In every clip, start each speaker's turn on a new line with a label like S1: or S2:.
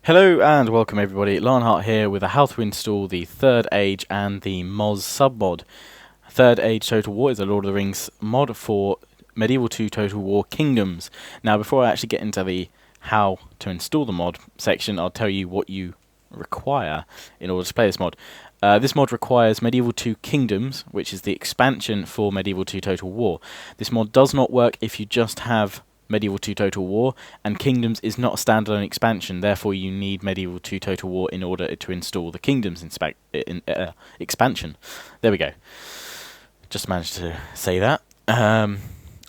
S1: Hello and welcome everybody, Lionheart here with a how to install the Third Age and the MOS submod. Third Age Total War is a Lord of the Rings mod for Medieval 2 Total War Kingdoms. Now before I actually get into the how to install the mod section, I'll tell you what you require in order to play this mod. This mod requires Medieval 2 Kingdoms, which is the expansion for Medieval 2 Total War. This mod does not work if you just have Medieval 2 Total War, and Kingdoms is not a standalone expansion, therefore you need Medieval 2 Total War in order to install the Kingdoms expansion. There we go. Just managed to say that.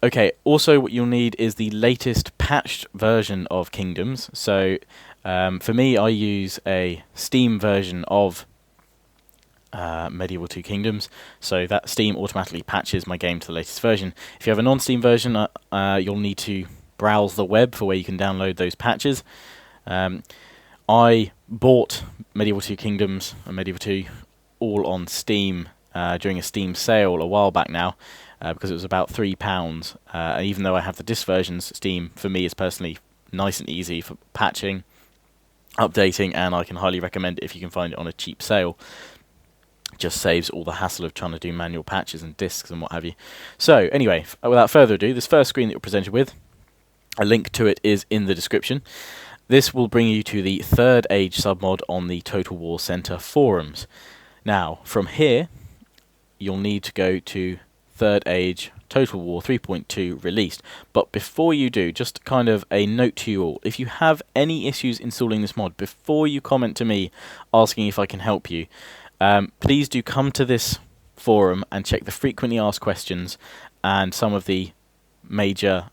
S1: Okay, also what you'll need is the latest patched version of Kingdoms. So for me, I use a Steam version of Medieval 2 Kingdoms, so that Steam automatically patches my game to the latest version. If you have a non-Steam version, you'll need to browse the web for where you can download those patches. I bought Medieval 2 Kingdoms and Medieval 2 all on Steam during a Steam sale a while back now, because it was about £3. Even though I have the disc versions, Steam for me is personally nice and easy for patching, updating, and I can highly recommend it if you can find it on a cheap sale. Just saves all the hassle of trying to do manual patches and discs and what have you. So anyway, without further ado, this first screen that you're presented with, a link to it is in the description. This will bring you to the Third Age submod on the Total War Center forums. Now, from here, you'll need to go to Third Age Total War 3.2 released. But before you do, just kind of a note to you all, if you have any issues installing this mod, before you comment to me asking if I can help you, please do come to this forum and check the frequently asked questions and some of the major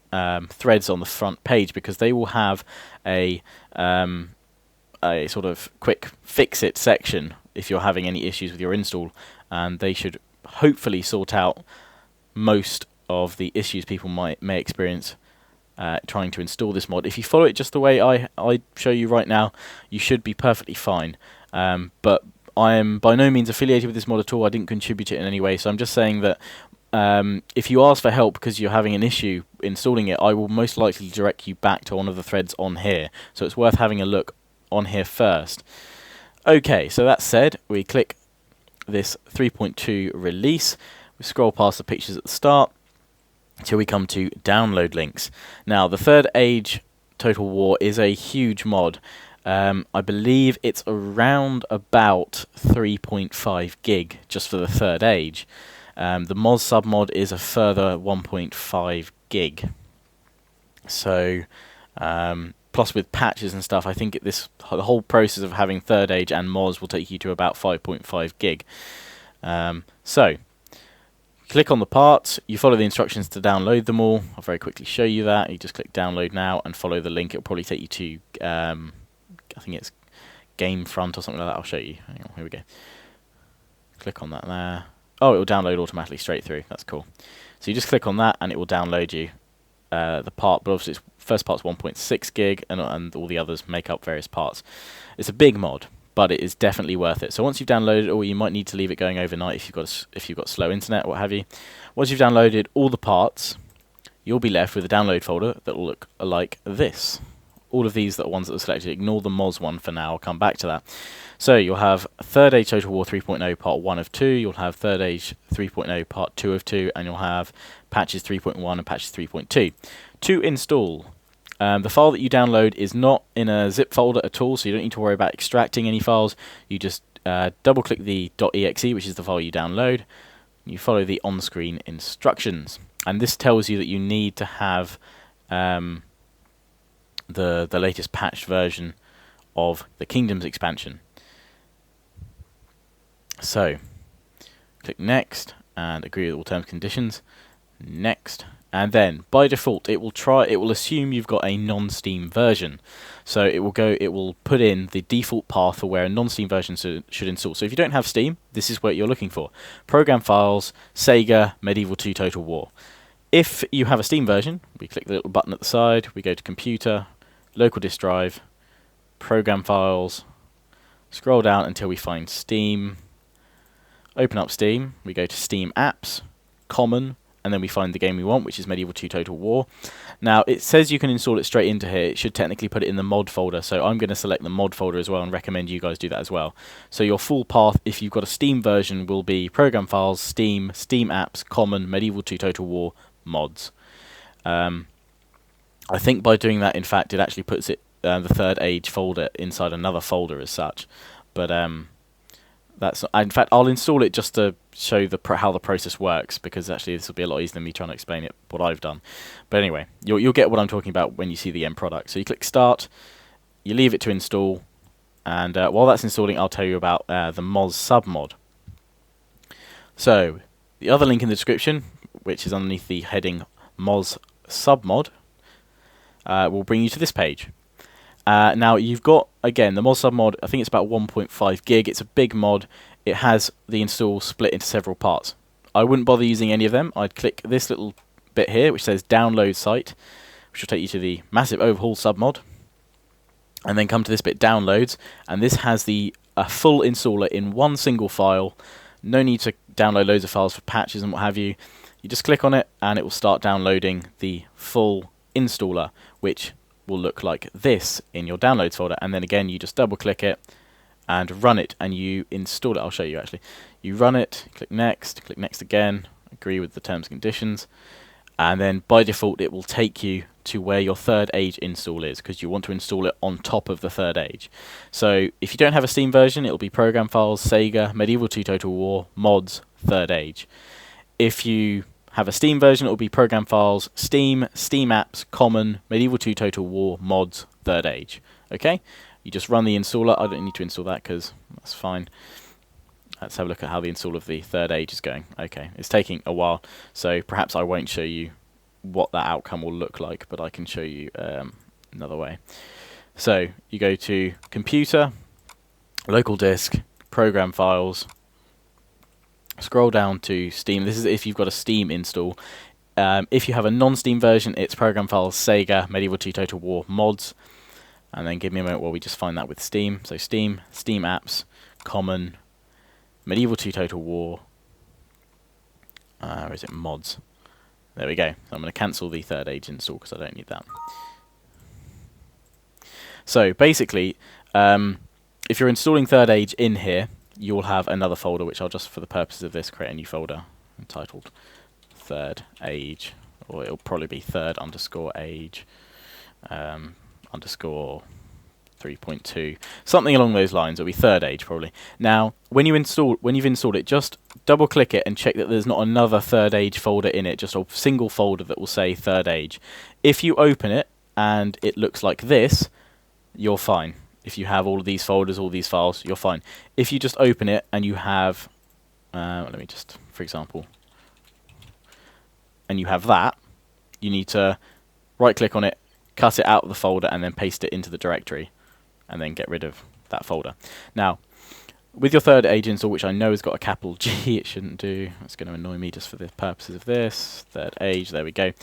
S1: threads on the front page, because they will have a sort of quick fix-it section if you're having any issues with your install, and they should hopefully sort out most of the issues people may experience trying to install this mod. If you follow it just the way I show you right now, you should be perfectly fine. But I am by no means affiliated with this mod at all. I didn't contribute it in any way, so I'm just saying that if you ask for help because you're having an issue installing it, I will most likely direct you back to one of the threads on here. So it's worth having a look on here first. Okay, so that said, we click this 3.2 release. We scroll past the pictures at the start until we come to download links. Now, the Third Age Total War is a huge mod. I believe it's around about 3.5 gig just for the Third Age. The MOS submod is a further 1.5 gig. So, plus with patches and stuff, I think the whole process of having Third Age and MOS will take you to about 5.5 gig. So, click on the parts, you follow the instructions to download them all. I'll very quickly show you that. You just click download now and follow the link. It'll probably take you to I think it's Gamefront or something like that. I'll show you. Hang on, here we go. Click on that there. Oh, it will download automatically straight through. That's cool. So you just click on that and it will download you the part. But obviously, first part's 1.6 gig, and all the others make up various parts. It's a big mod, but it is definitely worth it. So once you've downloaded it, or you might need to leave it going overnight if you've got slow internet or what have you. Once you've downloaded all the parts, you'll be left with a download folder that will look like this. All of these are ones that are selected. Ignore the MOS one for now. I'll come back to that. So you'll have Third Age Total War 3.0 Part 1 of 2. You'll have Third Age 3.0 Part 2 of 2. And you'll have Patches 3.1 and Patches 3.2. To install, the file that you download is not in a zip folder at all, so you don't need to worry about extracting any files. You just double-click the .exe, which is the file you download. You follow the on-screen instructions. And this tells you that you need to have the latest patched version of the Kingdoms expansion. So click next and agree with all terms and conditions. Next, and then by default it will assume you've got a non-Steam version. So it will put in the default path for where a non-Steam version should install. So if you don't have Steam, this is what you're looking for. Program files, Sega, Medieval 2 Total War. If you have a Steam version, we click the little button at the side, we go to Computer, Local Disk Drive, Program Files, scroll down until we find Steam, open up Steam, we go to Steam Apps, Common, and then we find the game we want, which is Medieval 2 Total War. Now, it says you can install it straight into here. It should technically put it in the mod folder, so I'm going to select the mod folder as well and recommend you guys do that as well. So your full path, if you've got a Steam version, will be Program Files, Steam, Steam Apps, Common, Medieval 2 Total War, Mods. I think by doing that, in fact, it actually puts it the Third Age folder inside another folder as such. But that's in fact, I'll install it just to show how the process works, because actually this will be a lot easier than me trying to explain it what I've done. But anyway, you'll get what I'm talking about when you see the end product. So you click Start, you leave it to install, and while that's installing, I'll tell you about the MOS Submod. So the other link in the description, which is underneath the heading MOS Submod, will bring you to this page. Now you've got, again, the MOS Submod. I think it's about 1.5 gig. It's a big mod. It has the install split into several parts. I wouldn't bother using any of them. I'd click this little bit here which says download site, which will take you to the massive overhaul submod, and then come to this bit downloads, and this has a full installer in one single file. No need to download loads of files for patches and what have you. You just click on it and it will start downloading the full installer, which will look like this in your downloads folder. And then again, you just double click it and run it, and you install it. I'll show you actually. You run it, click next again, agree with the terms and conditions, and then by default it will take you to where your Third Age install is, because you want to install it on top of the Third Age. So if you don't have a Steam version, it will be Program Files, Sega, Medieval 2 Total War, Mods, Third Age. If you have a Steam version, it will be Program Files, Steam, Steam Apps, Common, Medieval 2 Total War, Mods, Third Age. Okay? You just run the installer. I don't need to install that because that's fine. Let's have a look at how the install of the Third Age is going. Okay, it's taking a while, so perhaps I won't show you what that outcome will look like, but I can show you another way. So you go to Computer, Local Disk, Program Files, scroll down to Steam. This is if you've got a Steam install. If you have a non-Steam version, it's Program Files, Sega, Medieval 2 Total War, Mods, and then give me a moment while we just find that with Steam. So Steam, Steam Apps, Common, Medieval 2 Total War, or is it Mods? There we go. So I'm going to cancel the Third Age install because I don't need that. So basically, if you're installing Third Age in here, you'll have another folder, which I'll just, for the purposes of this, create a new folder entitled Third Age, or it'll probably be third_age underscore 3.2, something along those lines. It'll be Third Age probably. Now, when you've installed it, just double click it and check that there's not another Third Age folder in it, just a single folder that will say Third Age. If you open it and it looks like this, you're fine. If you have all of these folders, all these files, you're fine. If you just open it and you have, let me just, for example, and you have that, you need to right click on it, cut it out of the folder, and then paste it into the directory, and then get rid of that folder. Now, with your Third Age install, which I know has got a capital G, it shouldn't do. That's going to annoy me just for the purposes of this. Third Age, there we go.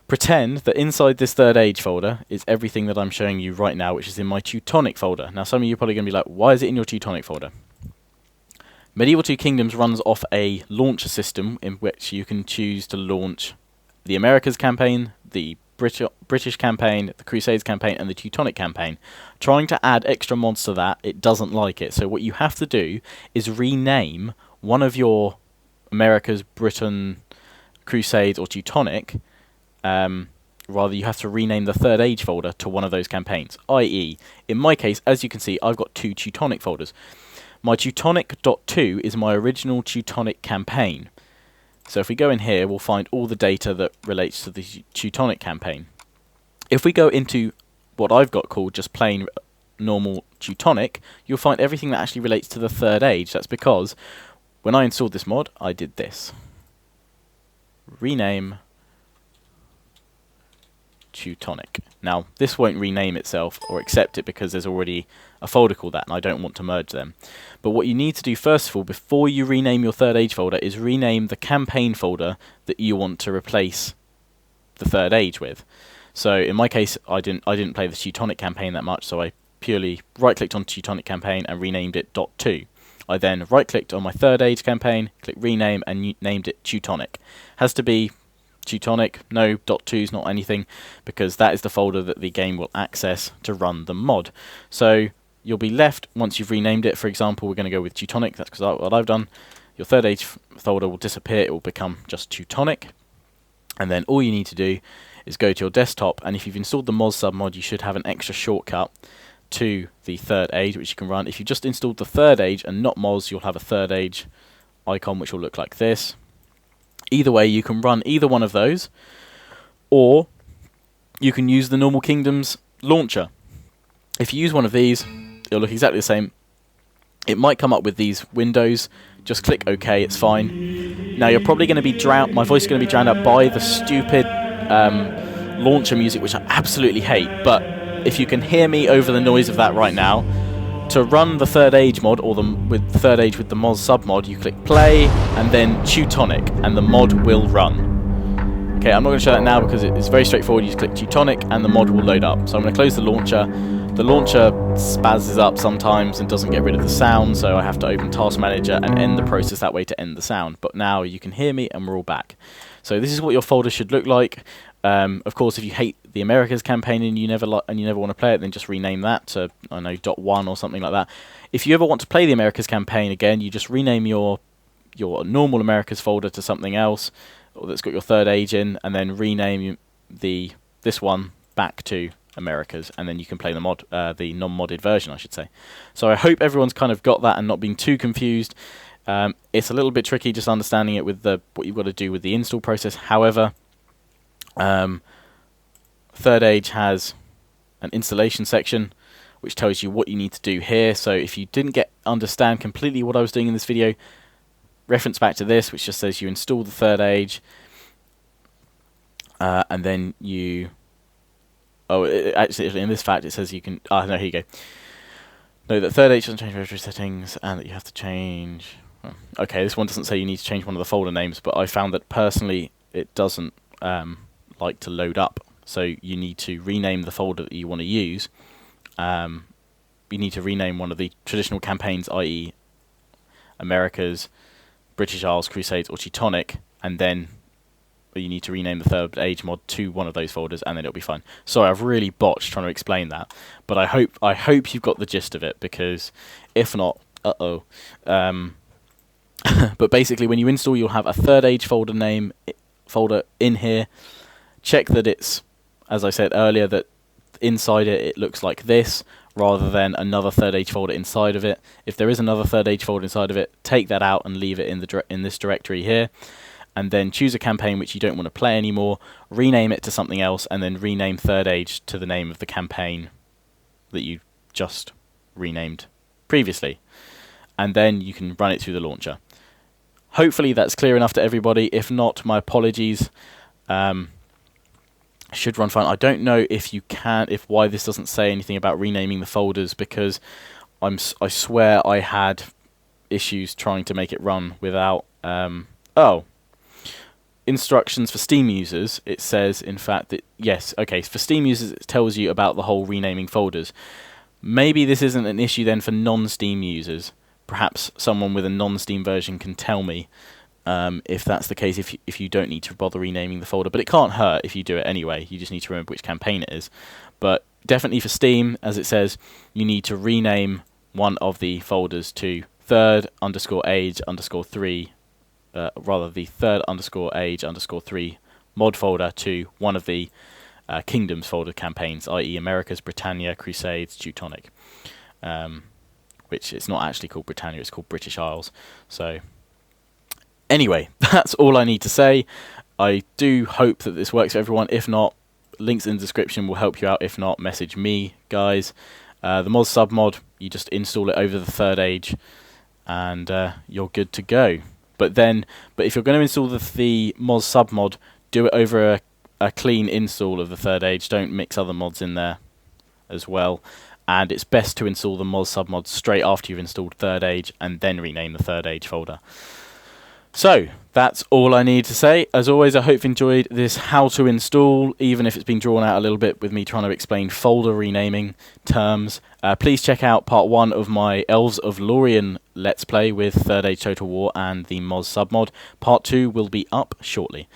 S1: Pretend that inside this Third Age folder is everything that I'm showing you right now, which is in my Teutonic folder. Now, some of you are probably going to be like, why is it in your Teutonic folder? Medieval 2 Kingdoms runs off a launcher system in which you can choose to launch the Americas campaign, the British campaign, the Crusades campaign, and the Teutonic campaign. Trying to add extra mods to that, it doesn't like it. So what you have to do is rename one of your Americas, Britain, Crusades, or Teutonic. Rather, you have to rename the Third Age folder to one of those campaigns. I.e., in my case, as you can see, I've got two Teutonic folders. My Teutonic.2 is my original Teutonic campaign. So if we go in here, we'll find all the data that relates to the Teutonic campaign. If we go into what I've got called just plain normal Teutonic, you'll find everything that actually relates to the Third Age. That's because when I installed this mod, I did this. Rename Teutonic. Now, this won't rename itself or accept it because there's already a folder called that, and I don't want to merge them. But what you need to do first of all, before you rename your Third Age folder, is rename the campaign folder that you want to replace the Third Age with. So in my case, I didn't play the Teutonic campaign that much, so I purely right-clicked on Teutonic campaign and renamed it .2. I then right-clicked on my third age campaign, click rename, and named it Teutonic. Has to be Teutonic, no .2s, not anything, because that is the folder that the game will access to run the mod. So you'll be left, once you've renamed it, for example, we're going to go with Teutonic, that's because what I've done. Your third age folder will disappear, it will become just Teutonic, and then all you need to do is go to your desktop, and if you've installed the MOS submod, you should have an extra shortcut to the third age, which you can run. If you just installed the third age and not MOS, you'll have a third age icon, which will look like this. Either way, you can run either one of those, or you can use the normal Kingdoms launcher. If you use one of these, it'll look exactly the same. It might come up with these windows. Just click OK, it's fine. Now you're probably going to be drowned. My voice is going to be drowned out by the stupid launcher music, which I absolutely hate. But if you can hear me over the noise of that right now, to run the third age mod, or with third age with the MOS submod, you click play and then Teutonic, and the mod will run. Okay, I'm not going to show that now because it's very straightforward. You just click Teutonic and the mod will load up. So I'm going to close the launcher. The launcher spazzes up sometimes and doesn't get rid of the sound, so I have to open Task Manager and end the process that way to end the sound. But now you can hear me and we're all back. So this is what your folder should look like. Of course, if you hate the Americas campaign and you never want to play it, then just rename that to, I don't know, .1 or something like that. If you ever want to play the Americas campaign again, you just rename your normal Americas folder to something else that's got your third age in, and then rename this one back to Americas, and then you can play the non-modded version, I should say. So I hope everyone's kind of got that and not being too confused. It's a little bit tricky just understanding it with what you've got to do with the install process. However, third age has an installation section which tells you what you need to do here. So if you didn't understand completely what I was doing in this video, reference back to this, which just says you install the third age, and then you actually in this fact it says you can no, here you go. No, that third age doesn't change registry settings, and that you have to change. Okay, this one doesn't say you need to change one of the folder names, but I found that personally it doesn't like to load up. So you need to rename the folder that you want to use. You need to rename one of the traditional campaigns, i.e. Americas, British Isles, Crusades, or Teutonic, and then you need to rename the third age mod to one of those folders, and then it'll be fine. Sorry, I've really botched trying to explain that, but I hope you've got the gist of it, because if not, but basically, when you install, you'll have a third age folder in here. Check that it's, as I said earlier, that inside it looks like this, rather than another third age folder inside of it. If there is another third age folder inside of it, take that out and leave it in this directory here, and then choose a campaign which you don't want to play anymore, rename it to something else, and then rename third age to the name of the campaign that you just renamed previously, and then you can run it through the launcher. Hopefully that's clear enough to everybody. If not, my apologies. Should run fine. I don't know if why this doesn't say anything about renaming the folders, because I swear I had issues trying to make it run without instructions for Steam users. It says, in fact, that yes, okay, for Steam users it tells you about the whole renaming folders. Maybe this isn't an issue then for non-Steam users. Perhaps someone with a non-Steam version can tell me if that's the case, if you don't need to bother renaming the folder. But it can't hurt if you do it anyway. You just need to remember which campaign it is. But definitely for Steam, as it says, you need to rename one of the folders to third_age_3, rather the third_age_3 mod folder to one of the Kingdoms folder campaigns, i.e. Americas, Britannia, Crusades, Teutonic. Which it's not actually called Britannia, it's called British Isles. So anyway, that's all I need to say. I do hope that this works for everyone. If not, links in the description will help you out. If not, message me, guys. The MOS submod, you just install it over the third age, and you're good to go. But if you're going to install the MOS submod, do it over a clean install of the third age. Don't mix other mods in there as well. And it's best to install the MOS submod straight after you've installed third age, and then rename the third age folder. So, that's all I need to say. As always, I hope you enjoyed this how to install, even if it's been drawn out a little bit with me trying to explain folder renaming terms. Please check out part 1 of my Elves of Lorien Let's Play with Third Age Total War and the MOS Submod. Part 2 will be up shortly.